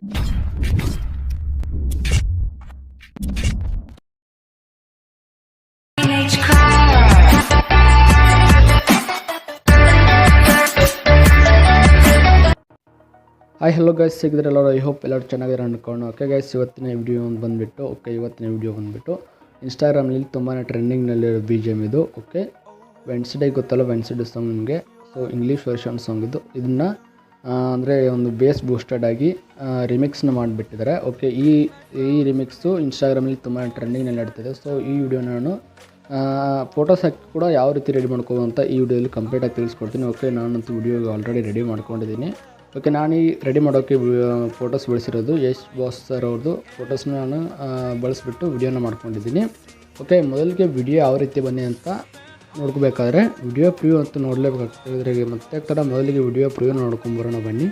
Hi hello guys, ಸಿಗಿದ್ರೆ ಎಲ್ಲರೂ I hope ಎಲ್ಲರೂ ಚೆನ್ನಾಗಿರೋ ಅನ್ಕೊಂಡು. ಓಕೆ ಗೈಸ್, ಇವತ್ತಿನ ವಿಡಿಯೋ ಬಂದುಬಿಟ್ಟು ಇನ್ಸ್ಟಾಗ್ರಾಮ್ನಲ್ಲಿ ತುಂಬಾ ಟ್ರೆಂಡಿಂಗ್ನಲ್ಲಿರೋ BGM ಇದು. ಓಕೆ, ವೆನ್ಸ್ಡೇ ಗೊತ್ತಲ್ಲ, ವೆನ್ಸ್ಡೇ ಸಾಂಗ್ ನಿಮಗೆ. ಸೊ ಇಂಗ್ಲೀಷ್ ವರ್ಷನ್ ಸಾಂಗ್ ಇದು. ಇದನ್ನು ಅಂದರೆ ಒಂದು ಬೇಸ್ ಬೂಸ್ಟೆಡ್ ಆಗಿ ರಿಮಿಕ್ಸ್ನ ಮಾಡಿಬಿಟ್ಟಿದ್ದಾರೆ. ಓಕೆ, ಈ ರಿಮಿಕ್ಸು ಇನ್ಸ್ಟಾಗ್ರಾಮಲ್ಲಿ ತುಂಬ ಟ್ರೆಂಡಿಂಗ್ನಲ್ಲಿ ನಡೀತಿದೆ. ಸೊ ಈ ವಿಡಿಯೋ ನಾನು ಫೋಟೋಸ್ ಹಾಕಿ ಕೂಡ ಯಾವ ರೀತಿ ರೆಡಿ ಮಾಡ್ಕೋದು ಅಂತ ಈ ವಿಡಿಯೋದಲ್ಲಿ ಕಂಪ್ಲೀಟಾಗಿ ತಿಳಿಸ್ಕೊಡ್ತೀನಿ. ಓಕೆ, ನಾನಂತೂ ವಿಡಿಯೋ ಆಲ್ರೆಡಿ ರೆಡಿ ಮಾಡ್ಕೊಂಡಿದ್ದೀನಿ. ಓಕೆ, ನಾನು ಈ ರೆಡಿ ಮಾಡೋಕ್ಕೆ ಫೋಟೋಸ್ ಬಳಸಿರೋದು ಯಶ್ ಬಾಸ್ ಸರ್ ಅವ್ರದ್ದು ಫೋಟೋಸ್ನ ನಾನು ಬಳಸಿಬಿಟ್ಟು ವಿಡಿಯೋನ ಮಾಡ್ಕೊಂಡಿದ್ದೀನಿ. ಓಕೆ, ಮೊದಲಿಗೆ ವಿಡಿಯೋ ಯಾವ ರೀತಿ ಬನ್ನಿ ಅಂತ ನೋಡ್ಕೋಬೇಕಾದ್ರೆ ವಿಡಿಯೋ ಪ್ರಿವ್ಯೂ ಅಂತ ನೋಡಲೇಬೇಕಾಗ್ತದೆ. ಮತ್ತೆ ಥರ ಮೊದಲಿಗೆ ವಿಡಿಯೋ ಪ್ರಿವ್ಯೂ ನೋಡ್ಕೊಂಬರೋಣ ಬನ್ನಿ.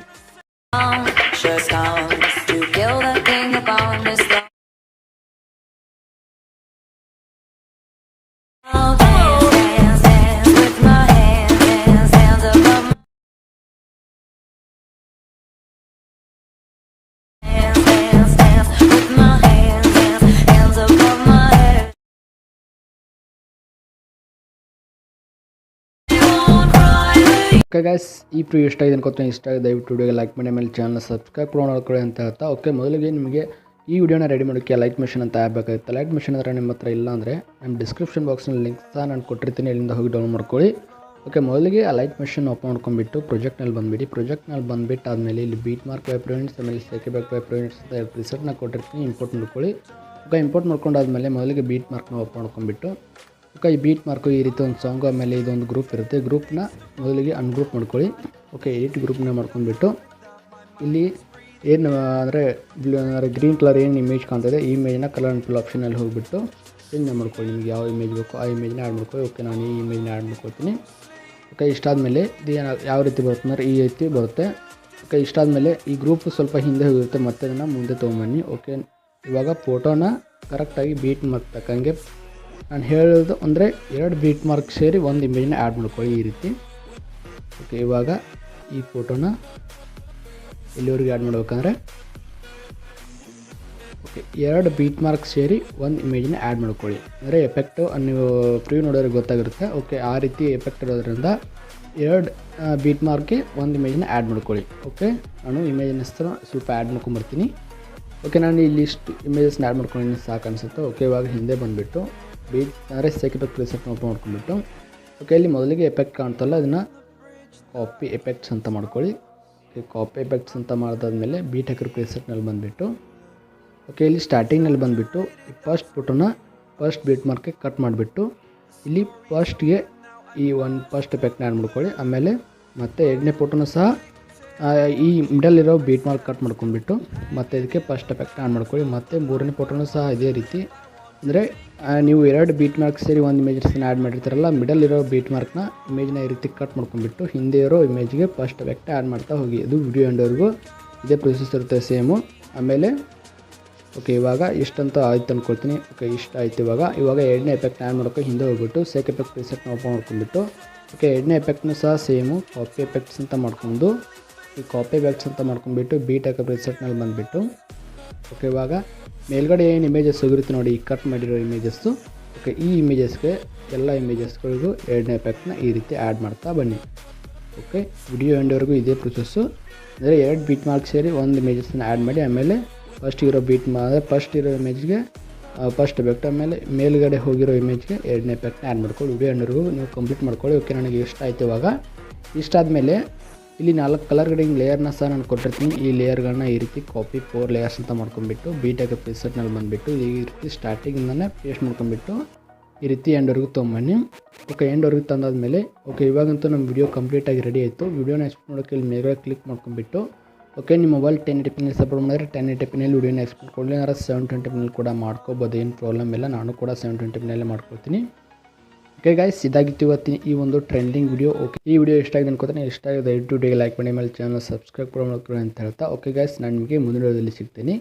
ಓಕೆ ಗೈಸ್, ಈ ಪ್ರಿವ್ಯೂ ಇಷ್ಟ ಇದೆ ಅನ್ಕೋತೀನಿ. ಇಷ್ಟ ಆಗಿದೆ ದಯವಿಟ್ಟು ವಿಡಿಯೋಗೆ ಲೈಕ್ ಮಾಡಿ, ಆಮೇಲೆ ಚಾನಲ್ನ ಸಬ್ಸ್ಕ್ರೈಬ್ ಕೂಡ ಮಾಡ್ಕೊಳ್ಳಿ ಅಂತ ಹೇಳ್ತಾ. ಓಕೆ, ಮೊದಲಿಗೆ ನಿಮಗೆ ಈ ವಿಡಿಯೋನ ರೆಡಿ ಮಾಡೋಕ್ಕೆ ಲೈಟ್ ಮೆಷಿನ್ ಅಂತ ಆ್ಯಪ್ ಬೇಕಾಗುತ್ತೆ. ಲೈಟ್ ಮೆಷಿನ್ ಅಂದರೆ ನಿಮ್ಮ ಹತ್ರ ಇಲ್ಲ ಅಂದರೆ ನಮ್ಮ ಡಿಸ್ಕ್ರಿಪ್ಷನ್ ಬಾಕ್ಸ್ನಲ್ಲಿ ಲಿಂಕ್ ಸಹ ನಾನು ಕೊಟ್ಟಿರ್ತೀನಿ, ಇಲ್ಲಿಂದ ಹೋಗಿ ಡೌನ್ಲೋಡ್ ಮಾಡ್ಕೊಳ್ಳಿ. ಓಕೆ, ಮೊದಲಿಗೆ ಆ ಲೈಟ್ ಮೆಷಿನ್ ಓಪನ್ ಮಾಡ್ಕೊಂಡ್ಬಿಟ್ಟು ಪ್ರೊಜೆಕ್ಟ್ನಲ್ಲಿ ಬಂದುಬಿಟ್ಟು ಆದಮೇಲೆ ಇಲ್ಲಿ ಬೀಟ್ ಮಾರ್ಕ್ ವೈಪ್ ಪ್ರಿಂಟ್ಸ್, ಆಮೇಲೆ ಸೆಕೆ ಬ್ಯಾಕ್ ವೈಪ್ ಪ್ರಿಂಟ್ಸ್ ಅಂತ ಪ್ರಿಸೆಟ್ನ ಕೊಟ್ಟಿರ್ತೀನಿ, ಇಂಪೋರ್ಟ್ ಮಾಡ್ಕೊಳ್ಳಿ. ಓಕೆ, ಇಂಪೋರ್ಟ್ ಮಾಡ್ಕೊಂಡಾದ್ಮೇಲೆ ಮೊದಲಿಗೆ ಬೀಟ್ ಮಾರ್ಕ್ನ ಓಪನ್ ಮಾಡ್ಕೊಂಡ್ಬಿಟ್ಟು, ಓಕೆ, ಈ ಬೀಟ್ ಮಾರ್ಕು ಈ ರೀತಿ ಒಂದು ಸಾಂಗು, ಆಮೇಲೆ ಇದೊಂದು ಗ್ರೂಪ್ ಇರುತ್ತೆ. ಗ್ರೂಪ್ನ ಮೊದಲಿಗೆ ಅನ್ಗ್ರೂಪ್ ಮಾಡ್ಕೊಳ್ಳಿ. ಓಕೆ, ಎಡಿಟ್ ಗ್ರೂಪ್ನ ಮಾಡ್ಕೊಂಡ್ಬಿಟ್ಟು ಇಲ್ಲಿ ಏನು ಅಂದರೆ ಗ್ರೀನ್ ಕಲರ್ ಏನು ಇಮೇಜ್ ಕಾಣ್ತಿದೆ, ಈ ಇಮೇಜ್ನ ಕಲರ್ ಆ್ಯಂಡ್ ಫಿಲ್ ಆಪ್ಷನಲ್ಲಿ ಹೋಗಿಬಿಟ್ಟು ಚೇಂಜ್ ಮಾಡ್ಕೊಳ್ಳಿ. ನಿಮಗೆ ಯಾವ ಇಮೇಜ್ ಬೇಕೋ ಆ ಇಮೇಜ್ನ ಆ್ಯಡ್ ಮಾಡ್ಕೊಳ್ಳಿ. ಓಕೆ, ನಾನು ಈ ಇಮೇಜ್ನ ಆ್ಯಡ್ ಮಾಡ್ಕೊಳ್ತೀನಿ. ಓಕೆ, ಇಷ್ಟಾದಮೇಲೆ ಇದು ಯಾವ ರೀತಿ ಬರುತ್ತೆ ಅಂದರೆ ಈ ರೀತಿ ಬರುತ್ತೆ. ಓಕೆ, ಇಷ್ಟಾದಮೇಲೆ ಈ ಗ್ರೂಪ್ ಸ್ವಲ್ಪ ಹಿಂದೆ ಹೋಗಿರುತ್ತೆ, ಮತ್ತೆ ಅದನ್ನು ಮುಂದೆ ತೊಗೊಂಬನ್ನಿ. ಓಕೆ, ಇವಾಗ ಫೋಟೋನ ಕರೆಕ್ಟಾಗಿ ಬೀಟ್ ಮಾರ್ಕ್ ತಕ್ಕಂಗೆ ನಾನು ಹೇಳೋದು ಅಂದರೆ 2 ಬೀಟ್ ಮಾರ್ಕ್ ಸೇರಿ ಒಂದು ಇಮೇಜ್ನ ಆ್ಯಡ್ ಮಾಡ್ಕೊಳ್ಳಿ ಈ ರೀತಿ. ಓಕೆ, ಇವಾಗ ಈ ಫೋಟೋನ ಇಲ್ಲಿವರೆಗೆ ಆ್ಯಡ್ ಮಾಡ್ಬೇಕಂದ್ರೆ ಓಕೆ 2 ಬೀಟ್ ಮಾರ್ಕ್ ಸೇರಿ ಒಂದು ಇಮೇಜ್ನ ಆ್ಯಡ್ ಮಾಡ್ಕೊಳ್ಳಿ. ಅಂದರೆ ಎಫೆಕ್ಟು ನೀವು ಪ್ರಿವ್ಯೂ ನೋಡೋರಿಗೆ ಗೊತ್ತಾಗಿರುತ್ತೆ. ಓಕೆ, ಆ ರೀತಿ ಎಫೆಕ್ಟ್ ಇರೋದ್ರಿಂದ 2 ಬೀಟ್ ಮಾರ್ಕ್ಗೆ ಒಂದು ಇಮೇಜ್ನ ಆ್ಯಡ್ ಮಾಡ್ಕೊಳ್ಳಿ. ಓಕೆ, ನಾನು ಇಮೇಜಿನ ಹೆಸರು ಸ್ವಲ್ಪ ಆ್ಯಡ್ ಮಾಡ್ಕೊಂಬರ್ತೀನಿ. ಓಕೆ, ನಾನು ಇಲ್ಲಿ ಇಷ್ಟು ಇಮೇಜಸ್ನ ಆ್ಯಡ್ ಮಾಡ್ಕೊಂಡು ಸಾಕು ಅನಿಸುತ್ತೆ. ಓಕೆ, ಇವಾಗ ಹಿಂದೆ ಬಂದುಬಿಟ್ಟು ಬೀಟ್ ಅಂದರೆ ಸೆಕೆ ಬ್ಯಾಕ್ ಪ್ರಿಸೆಟ್ನ ಓಪನ್ ಮಾಡ್ಕೊಂಡ್ಬಿಟ್ಟು, ಓಕೆ, ಇಲ್ಲಿ ಮೊದಲಿಗೆ ಎಫೆಕ್ಟ್ ಕಾಣ್ತಲ್ಲ ಅದನ್ನು ಕಾಪಿ ಎಫೆಕ್ಟ್ಸ್ ಅಂತ ಮಾಡ್ಕೊಳ್ಳಿ. ಕಾಪಿ ಎಫೆಕ್ಟ್ಸ್ ಅಂತ ಮಾಡಿದಾದ್ಮೇಲೆ ಬೀಟ್ ಹಾಕಿರೋ ಪ್ರಿಸೆಟ್ನಲ್ಲಿ ಬಂದುಬಿಟ್ಟು, ಓಕೆ, ಇಲ್ಲಿ ಸ್ಟಾರ್ಟಿಂಗ್ನಲ್ಲಿ ಬಂದುಬಿಟ್ಟು ಈ ಫಸ್ಟ್ ಫೋಟೋನ ಫಸ್ಟ್ ಬೀಟ್ ಮಾರ್ಕ್ಗೆ ಕಟ್ ಮಾಡಿಬಿಟ್ಟು ಇಲ್ಲಿ ಫಸ್ಟ್ಗೆ ಈ ಫಸ್ಟ್ ಎಫೆಕ್ಟ್ನ ಆ್ಯಡ್ ಮಾಡ್ಕೊಳ್ಳಿ. ಆಮೇಲೆ ಮತ್ತೆ 2ನೇ ಫೋಟೋನ ಸಹ ಈ ಮಿಡಲ್ಲಿರೋ ಬೀಟ್ ಮಾರ್ಕ್ ಕಟ್ ಮಾಡ್ಕೊಂಡ್ಬಿಟ್ಟು ಮತ್ತೆ ಇದಕ್ಕೆ ಫಸ್ಟ್ ಎಫೆಕ್ಟ್ನ ಆ್ಯಡ್ ಮಾಡ್ಕೊಳ್ಳಿ. ಮತ್ತು 3ನೇ ಫೋಟೋನೂ ಸಹ ಇದೇ ರೀತಿ, ಅಂದರೆ ನೀವು 2 ಬೀಟ್ ಮಾರ್ಕ್ ಸೇರಿ ಒಂದು ಇಮೇಜಸ್ನ ಆ್ಯಡ್ ಮಾಡಿರ್ತಾರಲ್ಲ, ಮಿಡಲ್ ಇರೋ ಬೀಟ್ ಮಾರ್ಕ್ನ ಇಮೇಜ್ನ ಈ ರೀತಿ ಕಟ್ ಮಾಡ್ಕೊಂಡ್ಬಿಟ್ಟು ಹಿಂದೆ ಇರೋ ಇಮೇಜ್ಗೆ ಫಸ್ಟ್ ಎಫೆಕ್ಟ್ ಆ್ಯಡ್ ಮಾಡ್ತಾ ಹೋಗಿ. ಇದು ವಿಡಿಯೋ ಎಂಡವರೆಗೂ ಇದೇ ಪ್ರೊಸೆಸ್ ಇರುತ್ತೆ ಸೇಮು. ಆಮೇಲೆ ಓಕೆ, ಇವಾಗ ಇಷ್ಟಂತೂ ಆಯ್ತು ಅಂದ್ಕೊಳ್ತೀನಿ. ಓಕೆ, ಇಷ್ಟ ಆಯ್ತು. ಇವಾಗ 2ನೇ ಎಫೆಕ್ಟ್ ಆ್ಯಡ್ ಮಾಡೋಕ್ಕೆ ಹಿಂದೆ ಹೋಗ್ಬಿಟ್ಟು ಸೆಕ್ ಎಫೆಕ್ಟ್ ಪ್ರಿಸೆಟ್ನ ಓಪನ್ ಮಾಡ್ಕೊಂಡ್ಬಿಟ್ಟು, ಓಕೆ, 2ನೇ ಎಫೆಕ್ಟ್ನೂ ಸಹ ಸೇಮು ಕಾಪಿ ಎಫೆಕ್ಟ್ಸ್ ಅಂತ ಮಾಡ್ಕೊಂಡು ಈ ಕಾಪಿ ಎಫೆಕ್ಟ್ಸ್ ಅಂತ ಮಾಡ್ಕೊಂಡ್ಬಿಟ್ಟು ಬೀಟ್ ಹಾಕೋ ಪ್ರಿಸೆಟ್ನಲ್ಲಿ ಬಂದುಬಿಟ್ಟು, ಓಕೆ, ಇವಾಗ ಮೇಲ್ಗಡೆ ಏನು ಇಮೇಜಸ್ ಹೋಗಿರುತ್ತೆ ನೋಡಿ, ಈ ಕಟ್ ಮಾಡಿರೋ ಇಮೇಜಸ್ಸು. ಓಕೆ, ಈ ಇಮೇಜಸ್ಗೆ ಎಲ್ಲ ಇಮೇಜಸ್ಗಳಿಗೂ 2ನೇ ಎಫೆಕ್ಟ್ನ ಈ ರೀತಿ ಆ್ಯಡ್ ಮಾಡ್ತಾ ಬನ್ನಿ. ಓಕೆ, ವಿಡಿಯೋ ಎಂಡವರೆಗೂ ಇದೇ ಪ್ರೊಸೆಸ್ಸು. ಅಂದರೆ 2 ಬೀಟ್ ಮಾರ್ಕ್ ಸೇರಿ ಒಂದು ಇಮೇಜಸ್ನ ಆ್ಯಡ್ ಮಾಡಿ, ಆಮೇಲೆ ಫಸ್ಟ್ ಇರೋ ಇಮೇಜ್ಗೆ ಫಸ್ಟ್ ಎಫೆಕ್ಟ್, ಆಮೇಲೆ ಮೇಲ್ಗಡೆ ಹೋಗಿರೋ ಇಮೇಜ್ಗೆ 2ನೇ ಎಫೆಕ್ಟ್ನ ಆ್ಯಡ್ ಮಾಡ್ಕೊಳ್ಳಿ. ವಿಡಿಯೋ ಎಂಡವರೆಗೂ ನೀವು ಕಂಪ್ಲೀಟ್ ಮಾಡ್ಕೊಳ್ಳಿ. ಓಕೆ, ನನಗೆ ಇಷ್ಟ ಆಯಿತು. ಇಷ್ಟಾದಮೇಲೆ ಇಲ್ಲಿ 4 ಕಲರ್ ಗ್ರೇಡಿಂಗ್ ಲೇಯರ್ನ ಸಹ ನಾನು ಕೊಟ್ಟಿರ್ತೀನಿ. ಈ ಲೇಯರ್ಗಳನ್ನ ಈ ರೀತಿ ಕಾಪಿ 4 ಲೇಯರ್ಸ್ ಅಂತ ಮಾಡ್ಕೊಂಡ್ಬಿಟ್ಟು ಬೀಟ್ ಹಾಕೋ ಪ್ರಿಸೆಟ್ನಲ್ಲಿ ಬಂದುಬಿಟ್ಟು ಈ ರೀತಿ ಸ್ಟಾರ್ಟಿಂಗಿಂದನೇ ಪೇಸ್ಟ್ ಮಾಡ್ಕೊಂಡ್ಬಿಟ್ಟು ಈ ರೀತಿ ಎಂಡ್ವರೆಗೂ ತೊಗೊಂಬನ್ನಿ. ಓಕೆ, ಎಂಡ್ವರೆಗೂ ತಂದಾದಮೇಲೆ ಓಕೆ, ಇವಾಗಂತೂ ನಮ್ಮ ವಿಡಿಯೋ ಕಂಪ್ಲೀಟಾಗಿ ರೆಡಿ ಆಯಿತು. ವಿಡಿಯೋನ ಎಕ್ಸ್ಪೋರ್ಟ್ ಮಾಡೋಕ್ಕೆ ಇಲ್ಲಿ ಮೇಲ್ಗಡೆ ಕ್ಲಿಕ್ ಮಾಡ್ಕೊಂಡ್ಬಿಟ್ಟು, ಓಕೆ, ನಿಮ್ಮ ಮೊಬೈಲ್ 1080p ಸಪೋರ್ಟ್ ಮಾಡಿದ್ರೆ 1080pನಲ್ಲಿ ವಿಡಿಯೋನ ಎಕ್ಸ್ಪೋರ್ಟ್ ಕೊಡಲಿ, ಅಂದರೆ 720pನಲ್ಲಿ ಕೂಡ ಮಾಡ್ಕೋಬೋದು, ಏನು ಪ್ರಾಬ್ಲಮ್ ಇಲ್ಲ. ನಾನು ಕೂಡ 720pನಲ್ಲೇ ಮಾಡ್ಕೊಳ್ತೀನಿ. ಓಕೆ ಗೈಸ್, ಇದಾಗಿತ್ತು ಇವತ್ತಿನ ಈ ಒಂದು ಟ್ರೆಂಡಿಂಗ್ ವಿಡಿಯೋ. ಓಕೆ, ಈ ವಿಡಿಯೋ ಇಷ್ಟ ಆಗಿದೆ ಅನ್ಕೋತೀನಿ. ಇಷ್ಟ ಆಗಿದೆ ದಯವಿಟ್ಟು ವಿಡಿಯೋಗೆ ಲೈಕ್ ಮಾಡಿ, ಮೇಲೆ ಚಾನಲ್ ಸಬ್ಸ್ಕ್ರೈಬ್ ಕೂಡ ಮಾಡ್ಕೊಳ್ಳಿ ಅಂತ ಹೇಳ್ತಾ. ಓಕೆ ಗೈಸ್, ನಾನು ನಿಮಗೆ ಮುಂದಿನ ವಿಡಿಯೋದಲ್ಲಿ ಸಿಗ್ತೀನಿ.